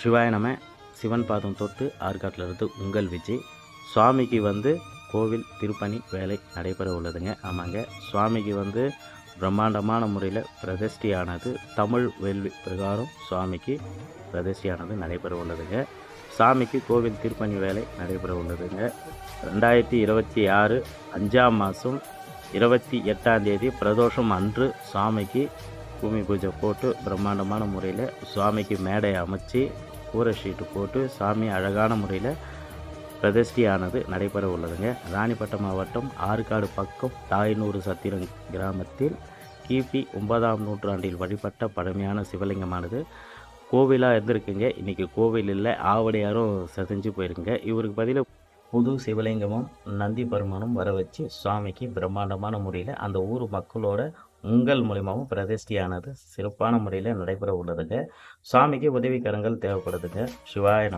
சிவாய நம. சிவன் பாதம் தொட்டு ஆற்காட்டிலிருந்து உங்கள் விஜய். சுவாமிக்கு கோவில் திருப்பணி வேலை நடைபெற உள்ளதுங்க. ஆமாங்க, சுவாமிக்கு பிரம்மாண்டமான முறையில் பிரதிஷ்டியானது தமிழ் வேள்வி பிரகாரம் சுவாமிக்கு பிரதிஷ்டியானது நடைபெற உள்ளதுங்க. சாமிக்கு கோவில் திருப்பணி வேலை நடைபெற உள்ளதுங்க. 2026 5ஆம் மாதம் 28ஆம் தேதி பிரதோஷம் அன்று சுவாமிக்கு பூமி பூஜை போட்டு பிரம்மாண்டமான முறையில் சுவாமிக்கு மேடை அமைச்சு கூரை ஷீட்டு போட்டு சாமி அழகான முறையில் பிரதிஷ்டியானது நடைபெற உள்ளதுங்க. ராணிப்பட்டம் மாவட்டம் ஆற்காடு பக்கம் தாய்நூறு சத்திரம் கிராமத்தில் கிபி 9ஆம் நூற்றாண்டில் வழிபட்ட பழமையான சிவலிங்கமானது கோவிலாக இருந்திருக்குங்க. இன்றைக்கி கோவில் இல்லை, ஆவடையாரும் செதஞ்சு போயிருக்குங்க. இவருக்கு பதிலாக புது சிவலிங்கமும் நந்தி பெருமானும் வர வச்சு சுவாமிக்கு பிரம்மாண்டமான முறையில் அந்த ஊர் மக்களோட உங்கள் மூலியமாகவும் பிரதிஷ்டியானது சிறப்பான முறையில் நடைபெற உள்ளதுங்க. சுவாமிக்கு உதவிக்கரங்கள் தேவைப்படுதுங்க. சிவாய நம.